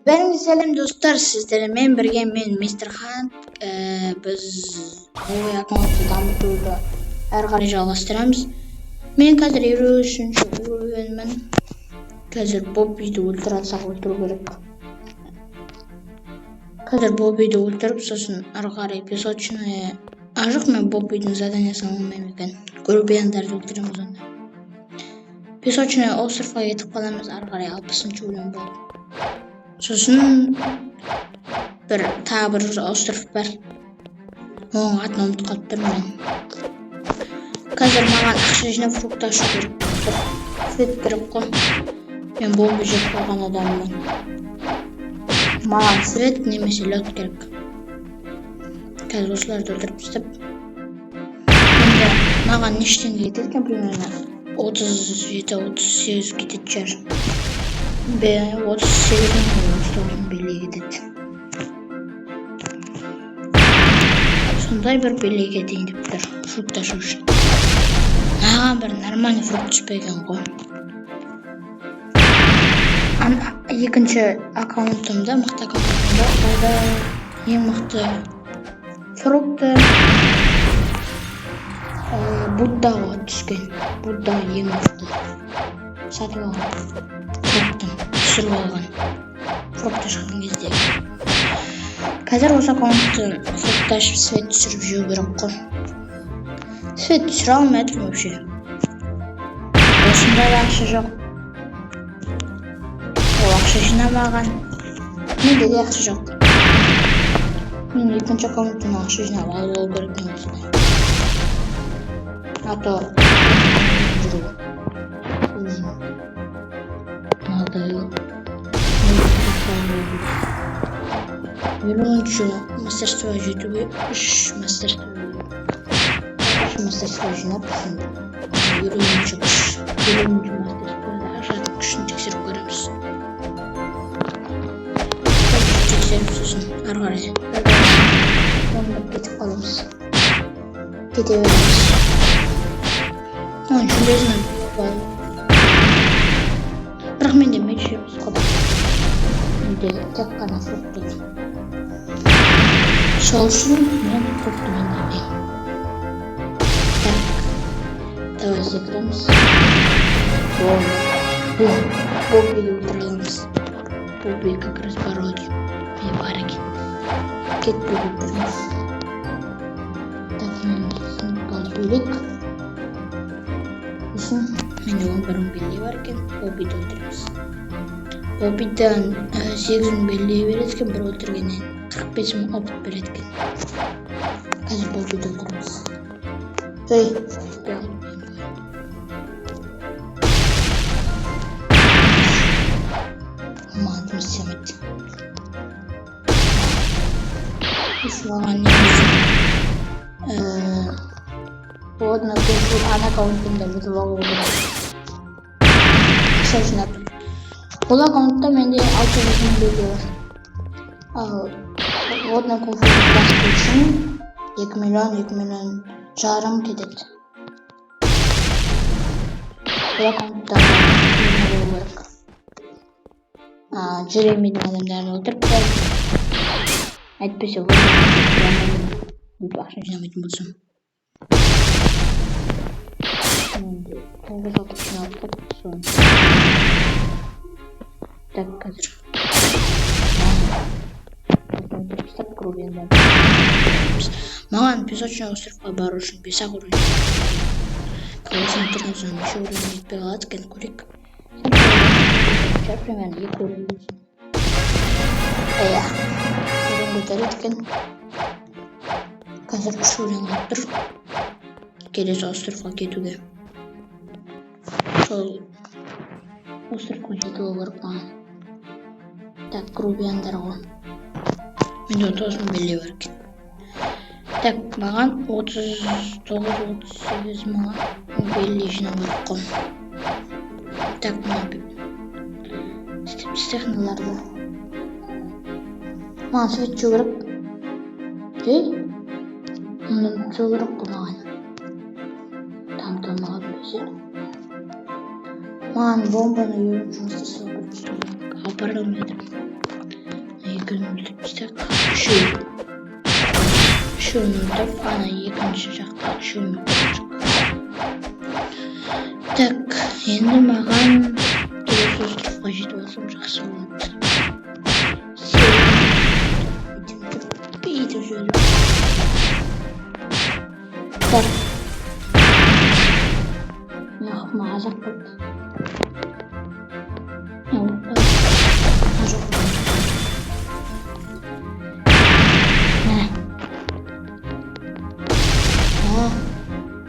Бәріңізге сәлем достар, сіздермен бірге мен Мистер Хан. Біз ой аккаунтты дамытуды әрі қарай жалғастырамыз. Мен қазір 23-ші уровенмін. Қазір Боббиді өлтіріп керек. Қазір Боббиді өлтіріп, сосын әрі қарай песочный. Ажық мен Боббидің заданиясын алмаймын екен. Грубияндарды өлтіреміз онда. Песочный островқа кетіп қаламыз, әрі қарай 60-ші уровен болды. Сосын тағы бір остров бар. Оның атын ұмытып қалып тұрмын мен. Қазір маған ақша жинап фрукт ашу керек. Свет керек қой. Мен бомба жеп қойған адаммын. Маған свет немесе лед керек. Қазір осыларды өлтіріп тастап. Енді маған нештеңге кетеді екен, примерно 37-38 кетеді шығар. 38-ның белей кетеді. Сондай бір белей кетейін деп тұр. Фрукт ашу үшін. Маған бір нормальный фрукт түспеген ғой. Екінші аккаунтымда, мықты аккаунтымда ең мықты фрукты Буддаға түскен. Будда ең мықты. Сатып алған фруктын түсіріп алған. Фрукты шыққан кезде. Қазір осы аккаунттың фрукты ашып свет түсіріп жеу керек қой. Свет түсіре алмадым вообще. Осында да ақша жоқ. Ол ақша жинамаған. Менде де ақша жоқ. Мен екінші аккаунттың ақша жинап алу керек мен осында. А то жүру. Надоело. Вернуть мастерство жетуге 3 мастерство жинап үйренуші мастерствода ажатын күшін тексеріп көреміз. Тексеріп сосын ары қарай кетіп қаламыз. Кете береміз. Оның жүлдесін бірақ менде меч емес қода. Менде тек қана фрукт тұр. Сол үшін мен фрукты меңдемеймін. Так, давай секіреміз. Боббиді өлтіреміз. Бобби как раз пароди. Мен бар екен. Кетпей өлтіреміз. Так, мен сынып бөлек. Сосын менде 11 белдей бар екен. Боббиді өлтіреміз. Боббиден 8 белдей береді екен, бір өлтіргеннен 45 опыт береді екен. Қазір Боббиді өлтіреміз. Маған жұмыс істемейді. Маған немесе одна көншіл ана аккаунтында бүйтіп алу керек. Ақша жинап. Бұл аккаунтта менде 600 белдей бар. Ал одна көншіл басты үшін 2 миллион жарым кетеді. Бұл аккаунтта болу керек. Жүремейдің адамдарын өлтіріп қойып. Әйтпесе бүйтіп ақша жинамайтын болсам. Тоғыз алып жиналып соны. Так, қазір. Маған песочный островқа бару үшін 5-ақ уровень. Осыны тұрған соң еще уровень жетпей қалады екен, көрейік. Примерно 2 уровень. Уровень көтереді екен. Қазір 3 уровень қалып тұр. Келесі островқа кетуге. Сол островқа жету керек маған. Так, грубияндар ғой. Менде 30 белдей бар екен. Так, маған 39-38 мыңға белдей жинау керек қой. Так, техноларды. Маған свет жеу керек. Мұндан жеу керек қой маған. Там-тамаған бесе. Маған бомбаны үйреніп жұмыс жасау керек. Апара алмадым. öldürmüştük. Şunu öldürüp ana ikinci жақта şunu öldürdük. Так, енді маған телефонға жетіп алсам жақсы болады. Бүйтіп жүріп. Так. Мағазақ болды.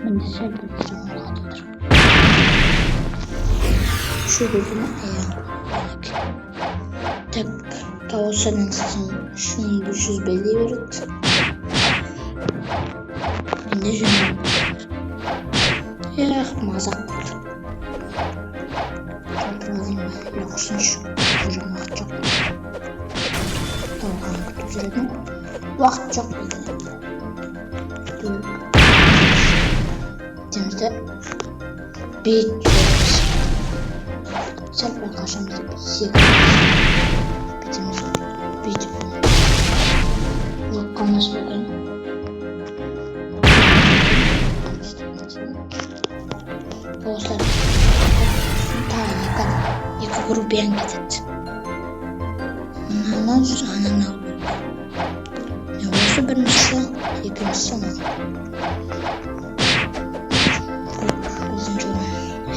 Şimdi sen bir rahatladır. Şu gözümü tak tavşanın sizin şunu 500 belli verir. Ben de şunu mazak buldu. Çok razıyım ben. Yoksun şu gözümü çok. Tavşanı kütüzüredim. Vakit çok bildi. Temizde bir diyoruz. Serpil karşımızda bir sigara. Bitimiz bir diyoruz. Bakkalımız bakın. Dostlar. İki grup yan gidildi. Ondan sonra ne oluyor? Ne olursa birincisi, ikincisi ne?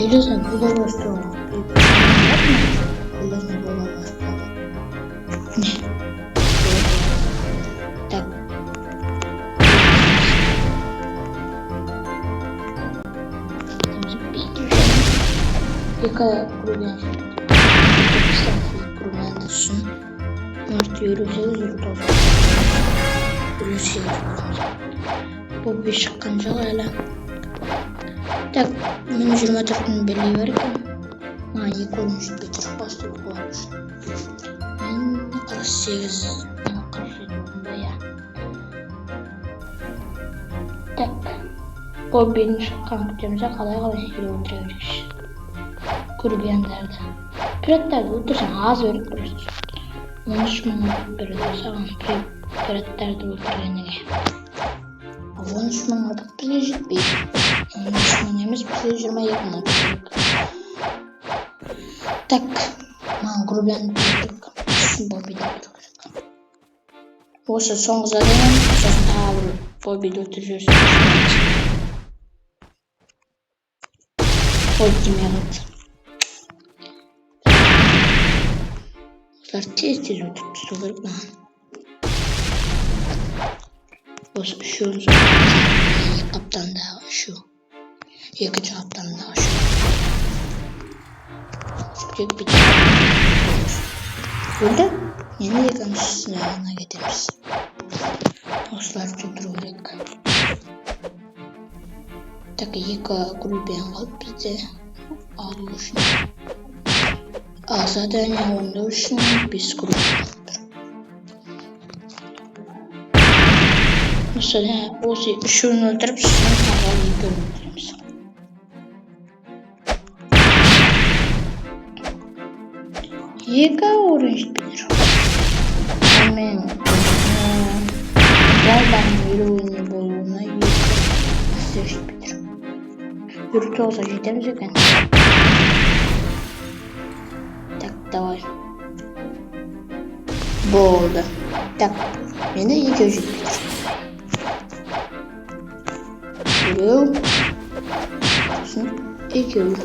Elizabeth bu da başlıyor. Elizabeth bu da başlıyor. Ne? Tak. Яка кругленька. Кругленька шин. Может yürüsek тоже. Yürüsek. Bu bir şıkkın hala. Так, мен 24-тің белгілей бар екен. Маған 2 ойын жетпей тұрып бастап қуарыш. Мен 48, 47 болғанда, я. Так, бұл бейін шыққан күтемізде қалай елі өлтіре өтекші. Күрбияндарды. Пираттарды өлтірсен аз өріп көресіз. 13 мың өлтіп береді саған пираттарды өлтіргенеге. 13 мың өлтіп бізге жетпейді. 13 мың емес, бізге 22 мың өлтірдік. Так, маған грубиянды өлтірдік. Сосын бобиді өлтірдік. Осы соңғы задайын, сосын тағы бір бобиді өлтіріп жүрсін. Ой, демегіт. Осылар тез-тез өтіп түсу керек маған. Осы үшеуін соң қаптандағы үшу. Екінші қаптандағы үшу. Тек бітіп. Өлді? Енді екіншісіне ғана кетеміз. Осыларды жұтыру керек. Так, 2 грубиян қалып бізде алу үшін. Ал задание орындау үшін 5 грубиян қалып тұр. Mesela осы үшеуін өлтіріп, сосын тағы 2 өлтіреміз. Екі орын жетпейді. Мен балбаның үйреуіне болуына 2 жетпейді. Юрі 9-а жетеміз екен. Так, давай. Болды. Так, менде 2 жетпейді. Біреу. Сосын 2.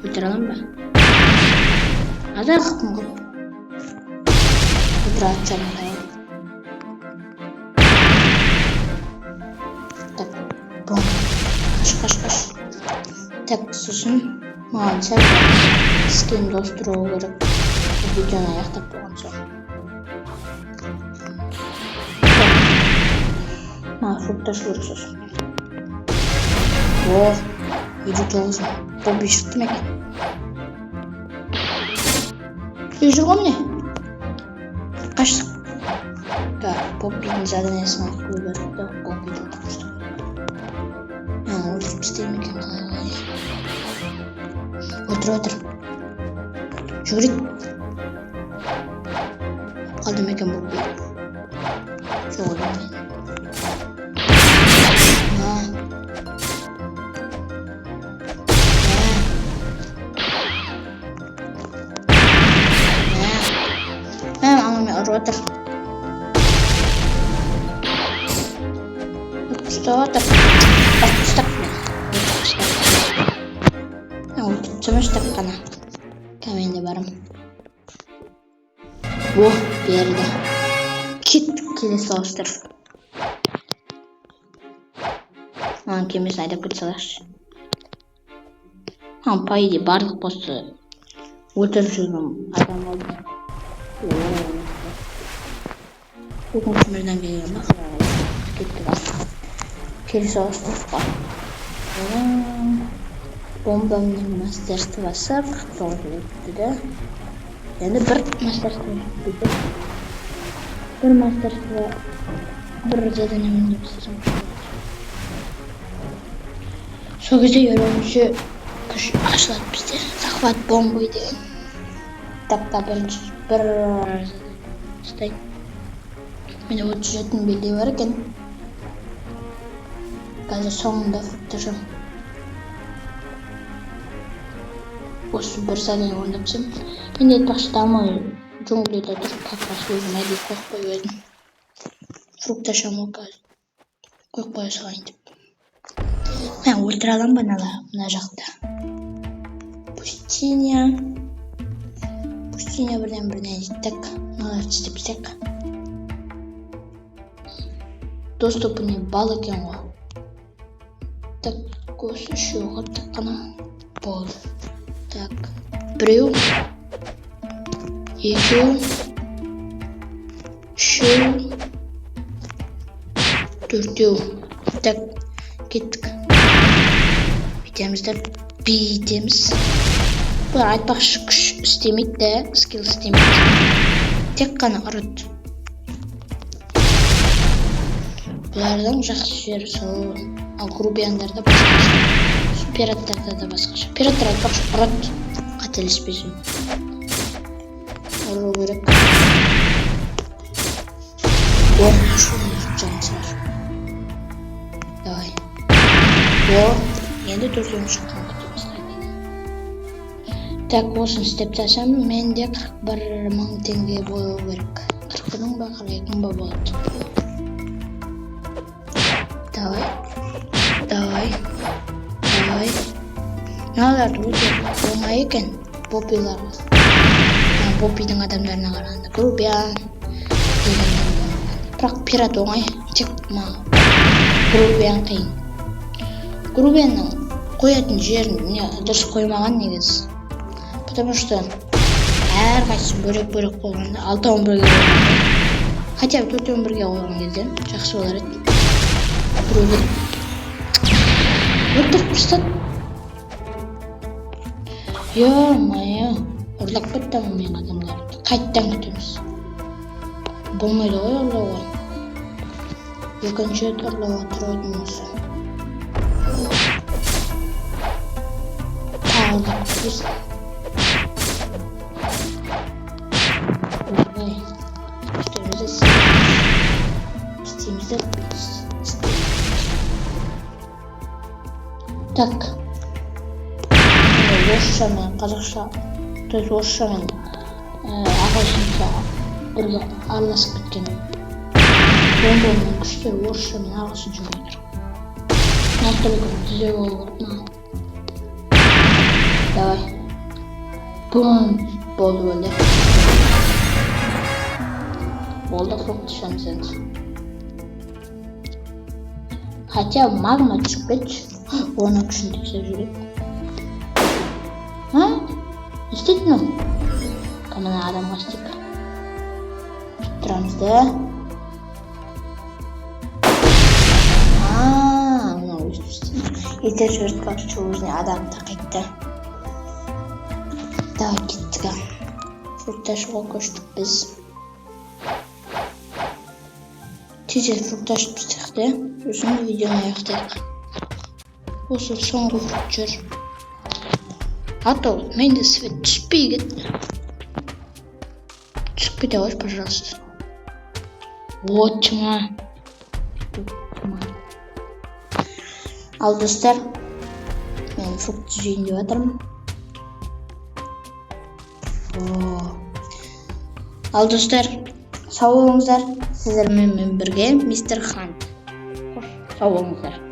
Өлтіре алам ба? Азар қықпын қып. Өлтіре атшамын қайын. Так, бом. Қаш. Так, сосын маған сәл скенді остыру керек. Видеоны аяқтап болған соң. Фрукташ керек сосын. О, 59 мың. Бұл бей шықты ма екен? Үй жүрген не? Қаштық. Да, Поппидің заданиясын ақылы берді. Поппиді отырмыштық. Өлтіріп істейм екен қалай. Отыр. Жүгірет. Kaldım ekan bu. Çok oldu. Rotor. Rotor. Stop. Cuma stop kana. Kami de varım. Bu bir yerde. Kilise oluştur. Kimiz ayda kutsalar. Payı barlık postu. Oturucunum adam oldu. Bu konuşmalardan geliyorum bak. Gitti bak. Kilise oluştur var. Bombamın master'ı basıp doğru gitti de. Yani bir master'ı gitti. Bir master'ı bir zaten emin yapacağım. Şu gece yorumcu kuş açladı bizde. Zahvat bombaydı. Dakika bir işte. Meni 37'in bildiği varken gazı sonunda fırtacağım. Осы bir saniye oynatacağım. Ben de başta ama djunglede durup kakras özüme bir korkpay özüm. Fırtacağım o gaz. Korkpay sağlayın. Ben ultralan banalar mına жақта. Пустыня бірден жеттік. Мыналар істепсек. Доступы не бал екен ғой. Так, осы үшеуі тек қана болды. Так, біреу, екеу, үшеу, төртеу. Так, кеттік. Бүйтеміз. Бұл айтпақшы күш істемейді де, скилл істемейді. Тек қана ұрыт. Бұлардың жақсы жері сол. Ал грубияндарда басқаша. Пираттарда да басқаша. Пираттар айтпақшы ұрыт. Қателеспесін. Ұру керек. Жаншылар. Давай. Енді төртеуін шыққан күтеміз. Так, осын істеп тасам, менде 41.000 теңге болу керек. 40-ның ба, 42-ның ба болады. Давай. Наларды өте оңай екен, бопиларға. Бопидің адамдарына қарағанда. Грубиян. Бірақ пират оңай, тек грубиян қиын. Грубиянның қоятын жерін дұрыс қоймаған негіз. Потому что әрқайсысы бөлек қойғанда, 6-ын бірге қойғанда, хотя бы 4-ын бірге қойған кезде жақсы болар еді. Біреулер өтіріп тастады. Ё-моё, ұрлап кетті мен адамдарды. Қайттан күтеміз. Болмайды ғой ұрлауға. Екінші рет ұрлауға тұратын осы. Тағылдап күтеміз. Так. Орысша мен қазақша, то есть орысша мен ағылшынша бірге араласып кеткен. Бомбаның күштері орысша мен ағылшынша отыр. Настолько түзеу болып. Давай. Бум болды өлді. Болды фруктышамыз енді. Хотя магма түсіп кетші. Оның күшін тексеріп жүрек. Не істейді мұ? Камана адамға істейік. Тұрамыз да. Мынау өстіп істейді. Етер жөрт бақшы өзіне адамды қайтты. Давай кеттігі. Фрукташыға көштік біз. Тезек фрукташып істейді. Өзінің видеоны аяқтайық. Осы соңғы фрукт жүр. А то менде свет түспей кетті. Çıkıp kete koş, пожалуйста. Вот чыма. Ал достар, мен фрукт жейін деп жатырмын. Ал достар, сау болыңыздар. Сіздермен бірге мистер Хант. Сау болыңыздар.